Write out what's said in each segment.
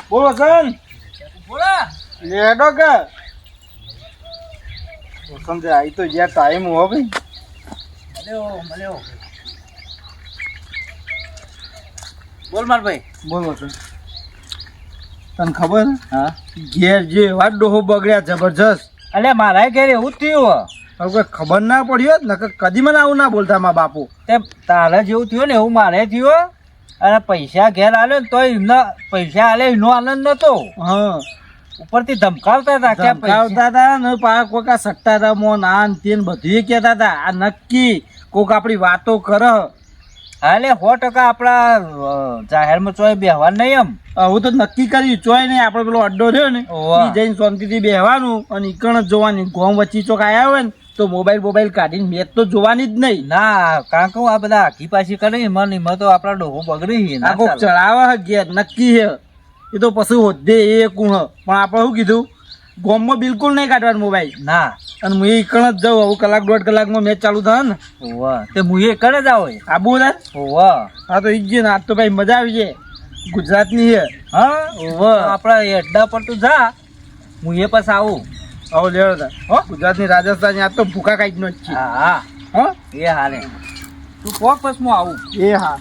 બોલો સન લેડો કે સમજે આઈ તો જ્યાં ટાઈમ હો ભાઈ બોલ માર ભાઈ. બોલો સન તને ખબર હા ઘેર જે વાત ડોહો બગડ્યા જબરજસ્ત. અલે મારા ઘેર એવું જ થયું. હવે કોઈ ખબર ના પડી હોત ને કદી મને આવું ના બોલતા મારા બાપુ. તે તારે જેવું થયું ને એવું મારે થયું. અને પૈસા ઘેર આલે ને તોય એમના પૈસા આલે એનો આનંદ નતો. હા ઉપરથી ધમકાવતા હતા કે ધમકાવતા હતા ને પાછા કોઈક આ સટ્ટા રમો ના ને તે બધું કહેતા હતા. આ નક્કી કોઈક આપણી વાતો કરે. હાલે 100% આપણા જાહેરમાં ચોય બેહવા નહીં એમ. હું તો નક્કી કર્યું ચોય નહીં. આપડે પેલો અડ્ડો રહ્યો ને એ જઈને શાંતિથી બેહવાનું અને ઈકણ જ જોવાની. ગોમ વચ્ચી ચોક આવ્યા હોય ને તો મોબાઈલ કાઢીને મેચ તો જોવાની જ નહીં. ના કારણ કે આ બધા આખી પાછી કરે એમાં તો આપડા ડોહો બગડી. આ કોક ચડાવે હે ઘેર નક્કી હે. એ તો પછી હોદ્દે એ કું હ પણ આપણે શું કીધું ગોમમાં બિલકુલ નહીં કાઢવાનું મોબાઈલ. ના અને હું ઈકણ જ જાઉં. હવે કલાક 1.5 કલાકમાં મેચ ચાલુ થાય ને તે હું એ કરે જ આવો આબુ ને હા તો ઈ જ ને. આજ તો ભાઈ મજા આવી જાય. ગુજરાતની હે. હા આપડા અડ્ડા પર તું જા હું એ પછી આવું. હવે લેવો તા હો ગુજરાતની રાજસ્થાન આજ તો ભૂખા કાઢી નો જ છે. હા હો એ હાલે તું કોક પછી હું આવું. એ હા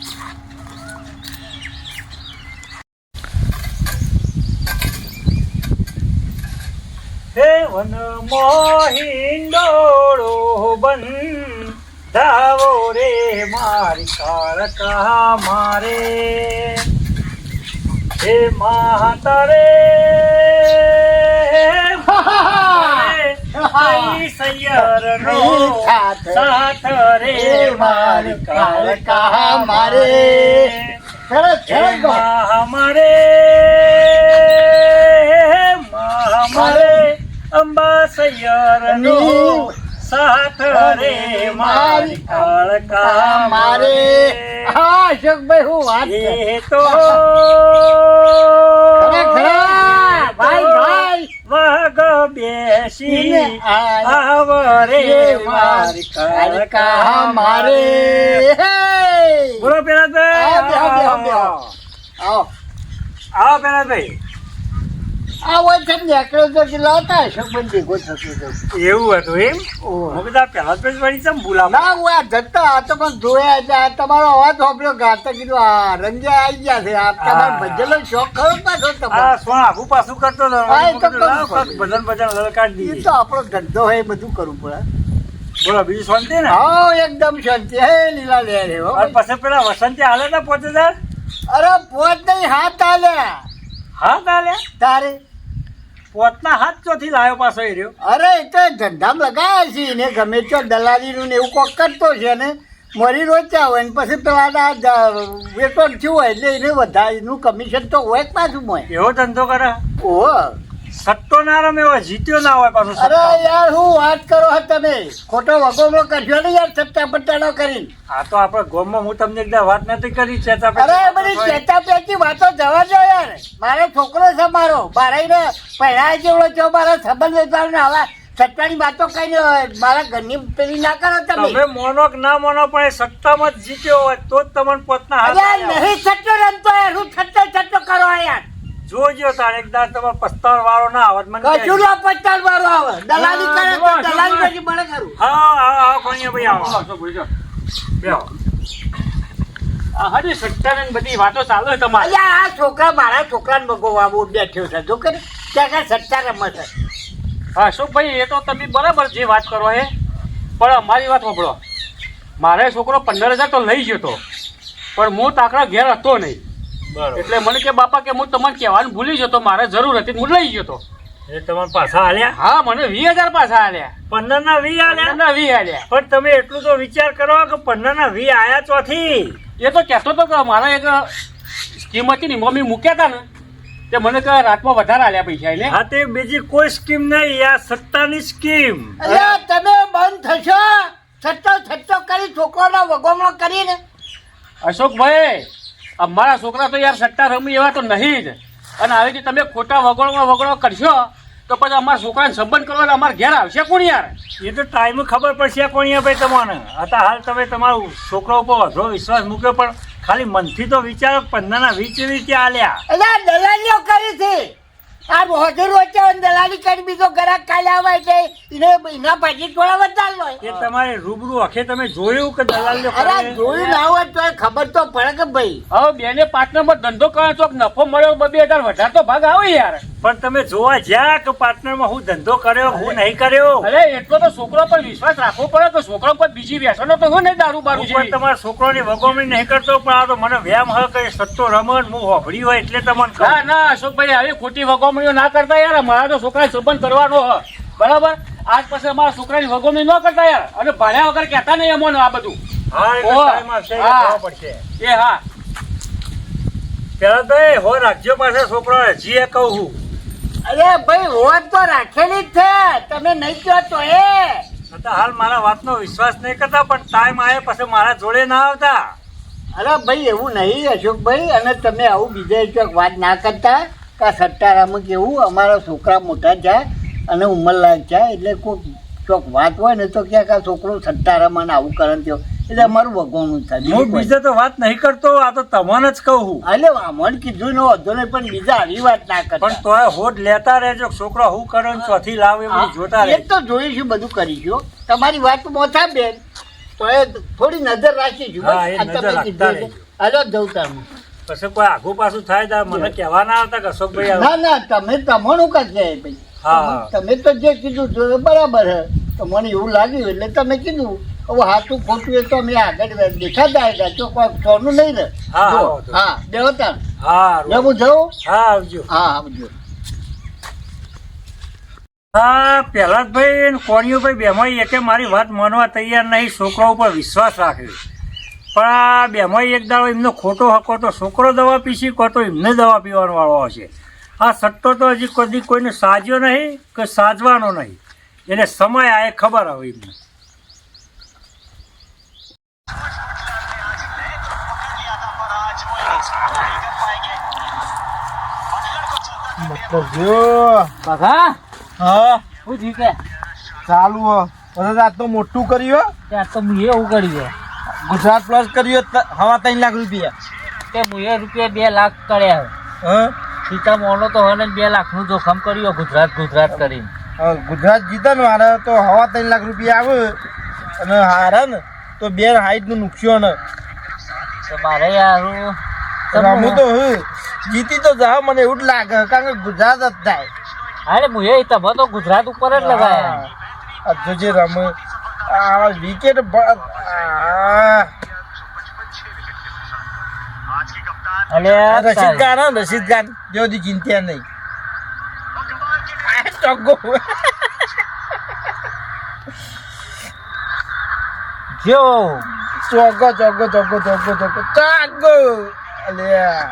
વન મોહિંડોળો બંધાવો રે મારી કાળકા મારે હે માતા રે સૈયરનો સાથ રે મારી કાળકા મારે મારે અંબા સૈયરનો સાથ રે મારી કાળકા મારે. હા અશોકભાઈ હું વાત એ તો ભાઈ વાગ બેસી આવરે મારી કાળકા મારે. બોલો પેલા આવો પેલા ભાઈ. આવો છે નીકળ્યો તો કેટલા હતા અશોકભાઈ ભેગો થતો હતો. એવું હતું એમ. હું બધા પેલા પેજ વળી ચમ બોલાવ ના હું આ જતા આ તો પણ જોયા એટલે આ તમારો અવાજ સાંભળ્યો ગાતા કીધું આ રંગે આવી ગયા છે. આ તમારે ભજનનો શોખ ખરો પાછો તમારે. આ સોણ આગું પાછું કરતો હતો. ભજન લલકાડી એ દીધી. તો આપણો ધંધો હોય એ બધું કરવું પડે. બોલો બીજું શાંતિ ને. હા એકદમ શાંતિ હે લીલા લે રે હો. અને પછી પેલા વસંતી હાલે ને 5000. અરે પોત નહીં હાથ આલ્યા હા તાલે તારે. પોતના હાથ ચોથી લાવ્યો પાછો એ રહ્યો. અરે એ તો ધંધામાં લગાવ્યા છે ને ગમે ત્યાં દલાલીનું ને એવું કોક કરતો છે ને મરી રોચ્યા હોય ને પછી પેલા વેટોટ થયું હોય એટલે એને વધારે એનું કમિશન તો હોય જ પાછું હોય. એવો ધંધો કરે. ઓહો સટ્ટો ના રમે હોય જીત્યો ના હોય પાછો. અરે યાર હું વાત કરો હો તમે ખોટો વગોમો કરશો ને યાર સટ્ટા પટ્ટાનો કરીને. આ તો આપડે ગામમાં હું તમને એકદા વાત નથી કરી છે. અરે બધી ચેતા પેચી વાતો જવા દો યાર. મારો છોકરો છે મારો બારાઈને પહેલા જેવડો છો મારો સંબંધ વેચાણ ને હવે સટ્ટાની વાતો કઈ મારા ઘરની પેલી ના કરો તમે. તમે મોનો કે ના મોનો પણ એ સટ્ટામાં જ જીત્યો હોય તો જ તમને પોતના હાથ અરે નહીં સટ્ટો રમતો યાર હું સટ્ટો કરો યાર. જોજો તાર એકદા તમારે પસ્તાળ વાળો ના આવત મને કશું ના પચાસ વાળો આવે દલાલી કરે તો દલાલી પછી મને કરું. હા કોણીયા ભાઈ આવો બેહો. આ હજી સટ્ટા ને બધી વાતો ચાલે તમારી. અલ્યા આ છોકરા મારા છોકરાને ભગવવા બહુ બેઠ્યો છે જો કે ત્યાં સટ્ટા રમે છે. હા અશોકભાઈ એ તો તમે બરાબર જે વાત કરો હે પણ અમારી વાત સાંભળો. મારે છોકરો 15000 તો લઈ ગયો તો પણ હું તાકડા ઘેર હતો નહીં. એટલે મને કે બાપા કે હું તમને કહેવાનું ભૂલી ગયો તો મારે જરૂર હતી હું લઈ ગયો તો. એ તમારે પાછા આલ્યા? હા મને 20000 પાછા આલ્યા. 15 ના 20 આલ્યા? 15 ના 20 આલ્યા. પણ તમે એટલું તો વિચાર કરો કે 15 ના 20 આયા ચોથી. એ તો કહેતો તો કે મારા એક સ્કીમ હતી ને મમ્મી મૂક્યા હતા ને તે મને કે રાતમાં વધારે આલ્યા પૈસા એટલે. હા તે બીજી કોઈ સ્કીમ નહીં આ સટ્ટાની સ્કીમ. અલ્યા તમે બંધ થશો સટ્ટો કરી છોકરાનો વગોમો કરીને. અશોકભાઈ અમારા છોકરા તો યાર સટ્ટા રમી એવા તો નહીં જ. અને આવી રીતે તમે ખોટા વગોળો કરશો તો પછી અમારા છોકરાને સંબંધ કરવાના અમારે ઘેર આવશે કોણ યાર. એ તો ટાઈમ ખબર પડશે કોણ ભાઈ તમને. હતા હાલ તમે તમારું છોકરા ઉપર વધુ વિશ્વાસ મૂક્યો પણ ખાલી મનથી તો વિચારો 15-20 રીતે આલ્યા. એટલે આ દલાલીઓ કરી છે. આ હોજર વચ્ચે દલાલી કરી બીજો ગ્રાહક કાલે આવે એટલે એના ભાજી થોડા વધારે લો. એ તમારે રૂબરૂ આંખે તમે જોયું કે દલાલીઓ અરે કરે? જોયું ના હોય તો ખબર તો પડે કે ભાઈ હવે બેને પાર્ટનરમાં ધંધો કરે તો નફો મળ્યો 2,000 વધારે તો ભાગ આવે યાર. પણ તમે જોવા જ્યાં કે પાર્ટનરમાં હું ધંધો કર્યો હું નહીં કર્યો. અરે એટલો તો છોકરો પર વિશ્વાસ રાખવો પડે તો છોકરો પર બીજી વ્યસનો તો હું નહીં દારૂ બારૂ હું પણ છે. તમારા છોકરાની વગોમણી નહીં કરતો, પણ આ તો મને વ્યામ હ કે સટ્ટો રમણ હું હોભળી હોય એટલે તમને કહું. ના ના અશોકભાઈ આવી ખોટી વગોમણીઓ ના કરતા યાર. અમારા તો છોકરા સંબંધ કરવાનો હ બરાબર. આજ પછી અમારા છોકરાની વગોમણી ન કરતા યાર. અને ભાડ્યા વગર કહેતા નહીં અમોને આ બધું. હા એટલે ઓહ, ટાઈમ આવશે એટલે હા. ખબર પડશે. એ હા પેલા તો એ હો રાખજો પાસે છોકરો હજી એ કહું છું. અરે ભાઈ હોત તો રાખેલી જ છે, તમે નહીં કહો તો છતાં હાલ મારા વાતનો વિશ્વાસ નહીં કરતા, પણ ટાઈમ આવે પછી મારા જોડે ના આવતા. અરે ભાઈ એવું નહીં અશોકભાઈ. અને તમે આવું બીજા ચોક વાત ના કરતા કે આ સટ્ટારામાં કેવું અમારા છોકરા મોટા છે અને ઉંમરલાયક છે એટલે કોઈ ચોક વાત હોય ને તો ક્યાંક આ છોકરો સટ્ટારામાં આવું કરે થયો એટલે અમારું ભગવાનનું થાય. હું બીજે તો વાત નહીં કરતો, આ તો તમને જ કહું છું. એટલે અમને કીધું નો વધુ નહીં પણ બીજા આવી વાત ના કરતા. પણ તોય હોડ લેતા રહેજો. છોકરો હું કરે ને ચોથી લાવે એ બધું જોતા એ રહેજો. તો જોઈશું, બધું કરીશું. તમારી વાત મોટા બેન તો એ થોડી નજર રાખીશું. હા, એ આ નજર તમે રાખતા કીધું રહેજો. એટલે. હાલો જવું તમે. પછી કોઈ આઘું પાછું થાય તો મને કહેવા ના આવતા કે અશોકભાઈ ના ના તમે તમારું કરશે ભાઈ. હા. તમે તો જે કીધું તો બરાબર હે. તો મને એવું લાગ્યું એટલે તમે કીધું. હવે હાથું ખોટું એ તો અમે આગળ દેખાતા આવ્યા તો કોઈ સોનું નહીં ને. હા, જો, વાંધો હા દેવતા હા ને હું જાઉં. હા આવજો. હા આવજો. હા પ્રહલાદભાઈ ને કોણિયુભાઈ બેમાં એકે મારી વાત માનવા તૈયાર નહીં. છોકરા ઉપર વિશ્વાસ રાખ્યો, પણ આ બેમાં એક દાડો એમનો ખોટો હકો તો છોકરો દવા પીસી કહો તો એમને દવા પીવાનો વાળો હશે. આ સટ્ટો તો હજી કદી કોઈને સાજ્યો નહીં કે સાજવાનો નહીં. એને સમય આ ખબર આવે એમને. બઘા હા શું થયું કે ચાલુ હો. પછી આજ તો મોટું કર્યું ત્યાં તો મુએ એવું કર્યું ગુજરાત પ્લસ કર્યું હવા 3 લાખ રૂપિયા. કે મુએ રૂપિયા 2 લાખ કર્યા. હા સીતા મોનો તો હવે 2 લાખનું જોખમ કર્યો ગુજરાત કરીને. ગુજરાત જીતે ને હારે તો હવા 3 લાખ રૂપિયા આવે અને હારે ને તો 2 હાઈટ નું નુકસાન. તો મારે યાર રમું તો હું જીતી તો જા મને એવું જ લાગે કારણ કે ગુજરાત જ થાય. અરે મુએ તમે તો ગુજરાત ઉપર જ લગાયા. આ જોજે રમે આ વિકેટ રશીદ ખાન રશીદ ખાન જો દી ચિંતા નહીં. ચોગ્ગો જો ચોગ્ગો ચોગ્ગો ચોગ્ગો ચોગ્ગો ચોગ્ગો ચોગ્ગો અલ્યા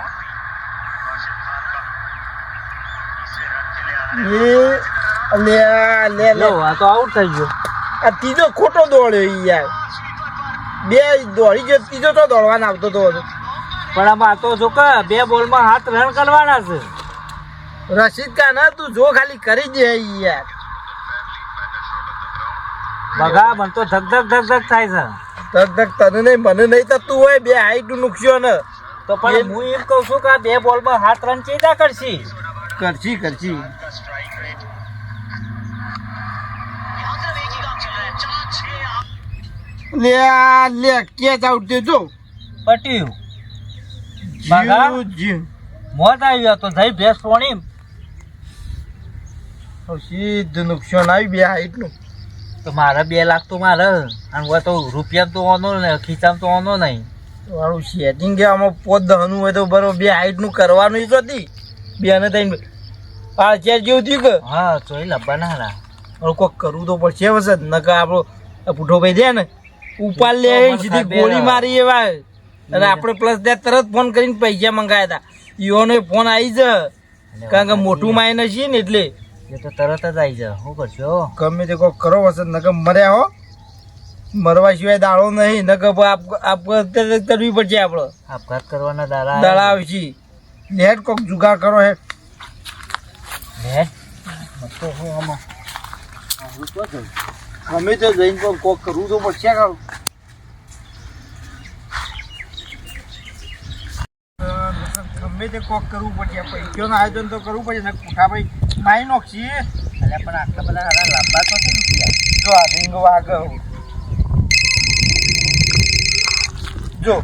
એ અલ્યા લે લે આ તો આઉટ થઈ ગયો. આ ત્રીજો ખોટો દોડ્યો ઈ યાર. 2 દોડી ગયો, ત્રીજો તો દોડવાના આવતો તો. પણ આમાં તો જો કે 2 બોલમાં 7 રન કરવાના છે. રશીદ ખાન તું જો ખાલી કરી દે ઈ યાર. બગા મને તો ધક થાય છે. ધક ધક તને નહીં મને નહીં તો તું હોય 2 હાઈટ નું નુકસાન તો પણ હું એમ કહું છું કે આ 2 બોલમાં 7 રન ચેતા કરશી. કરશી લે લે કેચ આઉટ દે જો પટ્યું બગા જીવ મોત આવ્યો તો જઈ ભેસ પોણી. સીધું નુકસાન આવી 2 હાઈટ નું. તો મારે 2 લાખ તો મારે અને તો રૂપિયા તો ઓનો ને ખીચામાં તો ઓનો નહીં. વાળું સેટિંગ કે આમાં 5-10 નું હોય તો બરોબર 2 હાઈટ નું કરવાનું જ હતી. 2 ને 3 5 જેવું થયું કે હા ચોઈ લબ્બાના હારા. હવે કોક કરવું તો પડશે વસે નકર આપણો પુઠો ભાઈ દે ને ઉપાડ લે સીધી ગોળી મારી એવા. અને આપણે પ્લસ ત્યાં તરત ફોન કરીને પૈસા મંગાયા હતા. ઈઓનો ફોન આવી જ કારણ કે મોટું માઇનસ છે ને એટલે એ તો તરત જ આવી જાય. શું કરશો? ગમે તે કોક કરો વસે નકર મર્યા હો. મરવા સિવાય દાડો નહીં નકર આપઘાત કરવી પડશે આપણે. આપઘાત કરવાના દાડા દાડા આવશે. નેટ કોક જુગાડ કરો હે નેટ તો હું આમાં ગમે તે જઈને કોક કરવું તો પડશે કાં. ગમે તે કોક કરવું પડશે પૈસાનું આયોજન તો કરવું પડશે ને પુઠાભાઈ માઈ નોખશી એટલે પણ આટલા બધા સારા લાંબા તો રૂપિયા જો આ રીંગ વાગ જો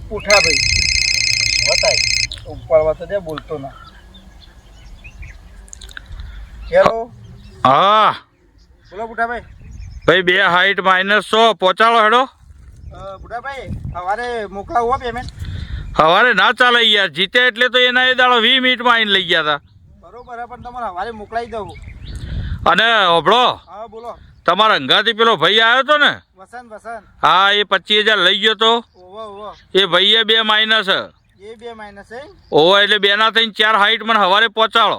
પુઠાભાઈ બતાય ઉપરવા તો દે બોલતો ના હેલો હા બોલો પુઠાભાઈ ભાઈ 2 હાઈટ -100 પહોંચાડો હેડો. પુઠાભાઈ સવારે મોકલાવો પેમેન્ટ સવારે ના ચાલે યાર, જીતે એટલે તો એના એ દાડો 20 મિનિટમાં આવીને લઈ ગયા હતા. બરોબર હે, પણ તમારે સવારે મોકલાવી દઉં. અને હોભળો, હા બોલો. તમારા અંગાથી પેલો ભાઈ આવ્યો હતો ને, વસંત હા, એ 25,000 લઈ ગયો તો. ઓવો એ ભાઈએ 2 માઇનસ એ 2 માઇનસ હે ઓવો, એટલે 2 ના થઈને 4 હાઈટ મને સવારે પહોંચાડો.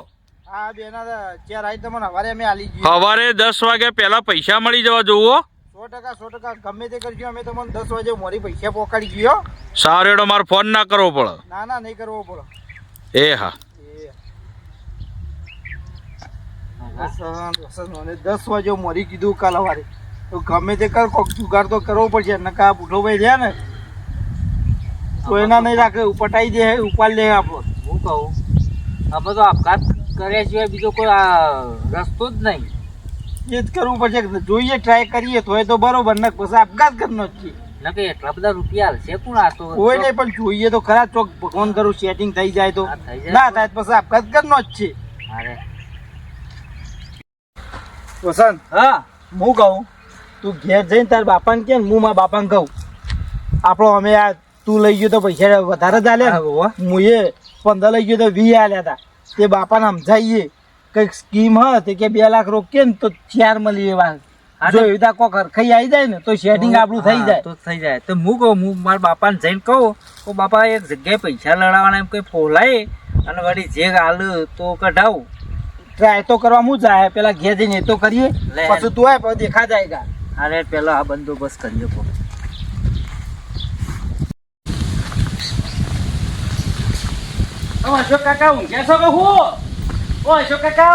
હા 2 ના 4 હાઈટ તમને સવારે અમે આલી ગઈ. સવારે 10 વાગ્યા પહેલા પૈસા મળી જવા જોવો. 100% ગમે તે કરજો, અમે તમને 10 વાગે મોરી પૈસા પોકાડી ગયો. સારો એડો મારે ફોન ના કરવો પડે. ના નહીં કરવો પડે. એ હા, વસંત મને 10 વાગે મોરી કીધું કાલ સવારે, તો ગમે તે કર કોક જુગાર તો કરવો પડશે. નકા બુઢો ભાઈ રહ્યા ને તો એના નહીં રાખે, પટાઈ દે ઉપાડ લે આપણો. હું કહું અમે તો આપઘાત કર્યા સિવાય બીજો કોઈ રસ્તો જ નહીં. એ જ કરવું પડશે. જોઈએ ટ્રાય કરીએ તો તો બરોબર, ને પછી આપઘાત કરનો જ છે. ના કે એટલા બધા રૂપિયા હાલશે કોણ? આ તો કોઈ નહીં, પણ જોઈએ તો ખરા. ચોક ભગવાન કરું સેટિંગ થઈ જાય તો, હા, થઈ જાય. ના થાય તો પછી આપઘાત કરનો જ છે. અરે વસંત, હા હું કહું તું ઘેર જઈને તાર બાપાને કે હું મારા બાપાને કહું આપણો અમે આ તું લઈ ગયો તો પૈસા વધારે જ આલ્યા, હું એ 15 લઈ ગયો તો 20 આલ્યા હતા. તે બાપાને સમજાવીએ કઈક સ્કીમ હ તે કે 2 લાખ રોકીએ ને તો 4 મળી એવા. જો એવી રીતે કોક હરખાઈ આવી જાય ને તો સેટિંગ આપણું થઈ જાય. તો થઈ જાય. તો હું કહું, હું મારા બાપાને જઈને કહું તો બાપા એક જગ્યાએ પૈસા લડાવવાના એમ કંઈ ફોલાય અને વળી જે હાલ તો કઢાવું. ટ્રાય તો કરવા હું જાય, પેલા ઘેર જઈને એ તો કરીએ, લે. પછી તું આય પછી દેખા જાય. અરે પેલા આ બંદોબસ્ત કરીએ કહો. અશોક કાકા ઊંઘ્યા છો કે હું? ઓ અશોક કાકા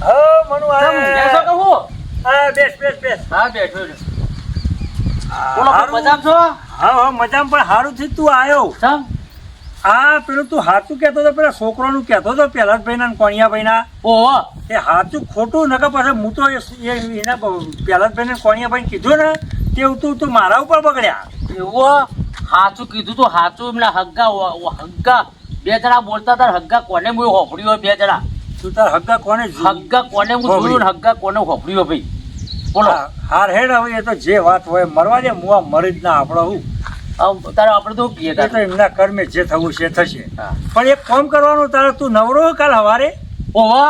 હા મનુ ઊંઘ્યા છો કે હું? હા બેસ. હા બેઠો છું. બોલો મજામાં છો? હા મજામાં. પણ સારું થી તું આવ્યો. સમ હા પેલું તું સાચું કહેતો હતો, પેલા છોકરાનું કહેતો હતો પેલા ભાઈ ના કોણિયા ભાઈ ના, ઓહો એ સાચું ખોટું નકર પછી હું તો એના પેલા ભાઈ ને કોણિયા ભાઈ કીધું ને તે તું મારા ઉપર બગડ્યા. એવું સાચું કીધું તો સાચું. એમના હગ્ગા 2 જણા બોલતા હતા. હગ્ગા કોને હું હોફળ્યો? 2 જણા તું તાર હગ્ગા કોને હગ્ગા કોને હું જોયું ને હગ્ગા કોને હોફળ્યો ભાઈ? બોલો. હાર હેડ હવે એ તો જે વાત હોય મરવા દે. હું આ મરી જ ના આપણો હું તારે આપણે તો કહીએ એ તો એમના કર્મે જે થવું છે થશે. હા. પણ એક કામ કરવાનું, તારે તું નવરો કાલ સવારે ઓહો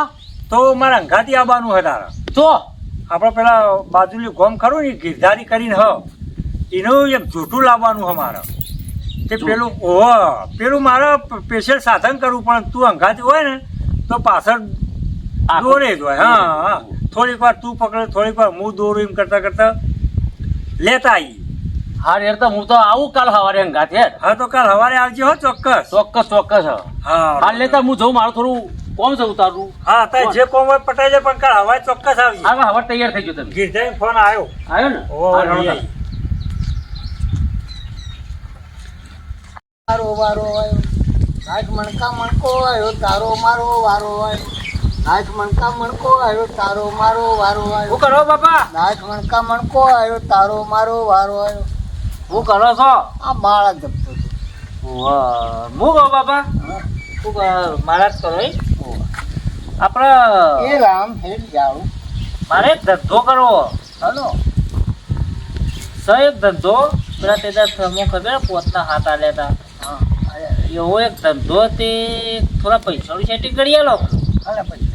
તો મારા અંગાથી આવવાનું હોય તારે. તો આપણે પેલા બાજુની ગોમ ખરું ને ગિરધારી કરીને એનું એક જૂઠું લાવવાનું અમારે. તે પેલું પેલું મારે સ્પેશિયલ સાધન કરવું, પણ તું અંગાથી હોય ને તો પાછળ દોરે જ હોય. હા થોડીક વાર તું પકડે, થોડીક વાર હું દોરું, એમ કરતા કરતા લેતા આવીએ. હા યાર, તો હું તો આવું કાલ સવારે અંગાથે. હા તો કાલ સવારે આવજો હો, ચોક્કસ. ચોક્કસ હા હાલ લેતા હું જઉં. મારું થોડું કોમ છે ઉતારવું. હા તારે જે કોમ હોય પટાઈ જાય, પણ કાલ હવારે ચોક્કસ આવજે. હવે તૈયાર થઈ ગયો. તમે ગિરધારી ફોન આવ્યો. આવ્યો ને? હા, રડો તમે. મારો વારો આવ્યો, નાચ મણકા મણકો આવ્યો, તારો મારો વારો આવ્યો. નાચ મણકા મણકો આવ્યો, તારો મારો વારો આવ્યો. શું કરો બાપા? નાચ મણકા મણકો આવ્યો, તારો મારો વારો આવ્યો. શું કરો છો? આ માળા જપતો હતો. વાહ, હું કહું બાપા, મારા જ કરો આપણે એ રામ હેડ જાઉં. મારે એક ધંધો કરવો. હલો એક ધંધો પેલા તે ખબર પોતના હાથ આલ્યા હતા, એવો એક ધંધો. તે થોડા પૈસાનું સેટિંગ કરી આલો. અલે પછી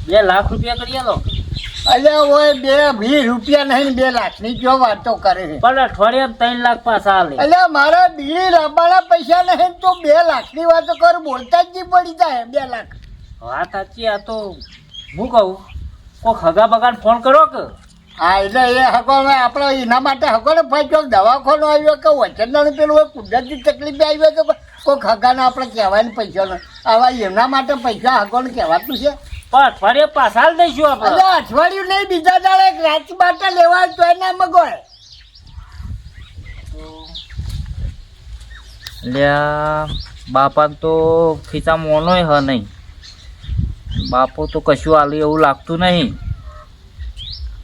2 લાખ રૂપિયા કરી આલો. અલ્યા ઓય 20 રૂપિયા નહીં, 2 લાખની જો વાતો કરે છે. પણ અઠવાડિયામાં 3 લાખ પાછા આલે. અલ્યા મારા બીડી લાવવાના પૈસા નહીં તો 2 લાખની વાતો કર, બોલતા જ નહીં પડી જાય 2 લાખ. વાત સાચી. આ તો હું કહું કોઈક હગા બગાને ફોન કરો કે. હા એટલે એ હકો આપણે એના માટે હકો ને ભાઈ ચોક દવાખાનો આવ્યો કે વચનદાનું પેલું હોય કુદરતી તકલીફ આવી તો કોઈ હગાને આપણે કહેવાય પૈસાનો. આવા એમના માટે પૈસા હકોને કહેવાતું છે. પણ અઠવાડિયે પાછા આલી દઈશું આપણે. એટલે અઠવાડિયું નહીં, બીજા દાડે એક રાત માટે લેવા તો ના મગોય. એટલે બાપાને તો ખીચા મોનોય હ નહીં, બાપો તો કશું આલું એવું લાગતું નહીં.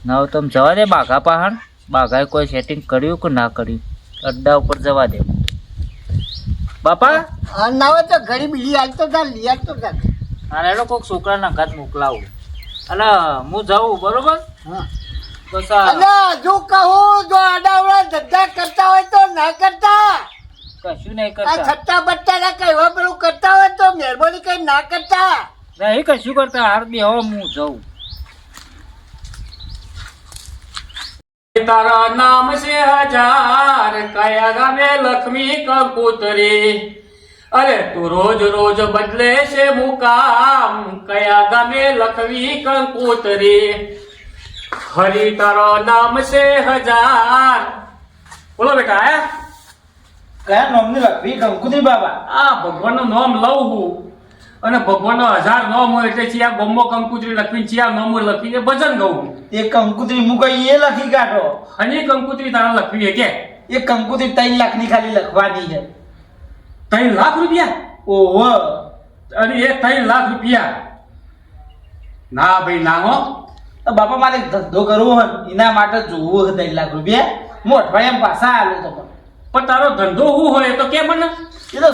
ના તમે જવા દે બાઘા પહાણ, બાઘાએ કોઈ સેટિંગ કર્યું કે ના કર્યું, અડ્ડા ઉપર જવા દે બાપા. ના હોય તો ઘડી બીજી હાલતો તા લઈ આવતો તા. અને એ લોકો છોકરાના ઘાત મોકલાવું અને હું જાઉં બરોબર. હા બસ અને જો કહું જો આડાવડા ધંધા કરતા હોય તો ના કરતા. કશું નહીં આ કરતા, છટ્ટા બટ્ટા ના કહેવા પેલું કરતા હોય તો મહેરબાની કઈ ના કરતા. નહીં કશું કરતા. હાર બે હવે હું જાઉં. તારા નામ છે હજાર, કયા ગામે લક્ષ્મી કંકુતરી. અરે તું રોજ રોજ બદલે છે મુકામ, કયા ગામે લક્ષ્મી કંકુતરી. હરી તારો નામ છે હજાર. બોલો બેટા આયા? કયા નામની લખવી કંકુત્રી બાબા? આ ભગવાનનું નામ લઉં હું અને ભગવાનનો 1000 નામ હોય એટલે ચિયા ગમો કંકુતરી લખીને ચિયા નામ લખીને ભજન ગાઉં. એ કંકુત્રી મૂકો એ લખી કાઢો. અને કંકુતરી તારા લખવી કે એ કંકુત્રી 3 લાખની ખાલી લખવાની છે. 3 લાખ રૂપિયા? ઓહો, અને એ 3 લાખ રૂપિયા ના ભાઈ ના હો. તો બાપા મારે ધંધો કરવો હોય ને એના માટે જોવું છે 3 લાખ રૂપિયા. હું અઠવાડિયામાં પાછા આલું તમને. પણ તારો ધંધો શું હોય એ તો કે મને. એ તો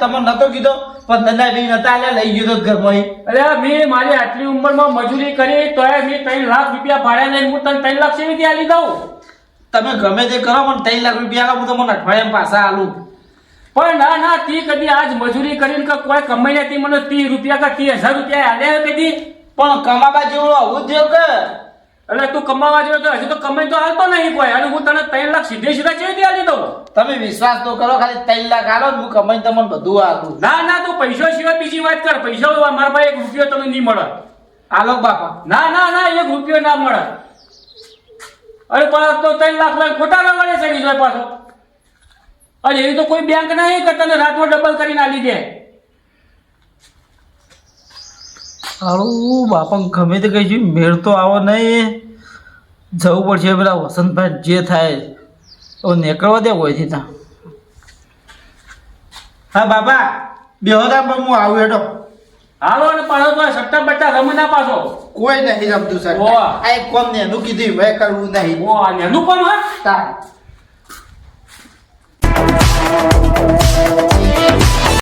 તમને નતો કીધો 15 નતા આલ્યા લઈ ગયો તો ઘરમાં. અરે મેં મારી આટલી ઉંમરમાં મજૂરી કરી તોય મેં 3 લાખ રૂપિયા ભાડે લઈને હું તને 3 લાખ સેવી આલી દઉં. તમે ગમે તે કરો પણ 3 લાખ રૂપિયા આલો, હું તમને અઠવાડિયામાં પાછા આલું. પણ ના ના તી કદી આજ મજૂરી કરીને કે કોઈ કમાઈને તી મને 30 રૂપિયા કે 30,000 રૂપિયા આલે કદી. પણ કમાવા જેવું આવું જ થયું કે એટલે તું કમાવા જેવો તો હજી તો કમાઈ તો હાલતો નહીં કોઈ, અને હું તને 3 લાખ સીધે સીધા કેવી આલી દઉં. તમે વિશ્વાસ તો કરો, ખાલી 3 લાખ આલો હું કમાઈને તમને બધું આલું. ના ના તું પૈસા સિવાય બીજી વાત કર. પૈસા મારા પાસે 1 રૂપિયો તને નહીં મળે. આલો બાપા. ના ના ના 1 રૂપિયો ના મળે. અરે પણ તો 3 લાખ લઈને ખોટા ના મળે ચડી જાય પાછો. અરે એવી તો કોઈ બેંક નહીં કે તને રાતમાં ડબલ કરીને આલી દે. હારું બાપા ગમે તે કહીશું મેળ તો આવો નહીં. જવું પડશે પેલા વસંતભાઈ જે થાય તો નીકળવા દે કોઈથી ત્યાં. હા બાપા બેહો તા પણ હું આવું હેડો. હાલો ને પાછો તો સટ્ટા બટ્ટા રમે ના પાછો. કોઈ નહીં રમતું સર. વાહ. આ એક કોમ ને એનું કીધું મેં કરવું નહીં. ઓ આ નેનું કોમ હા. તા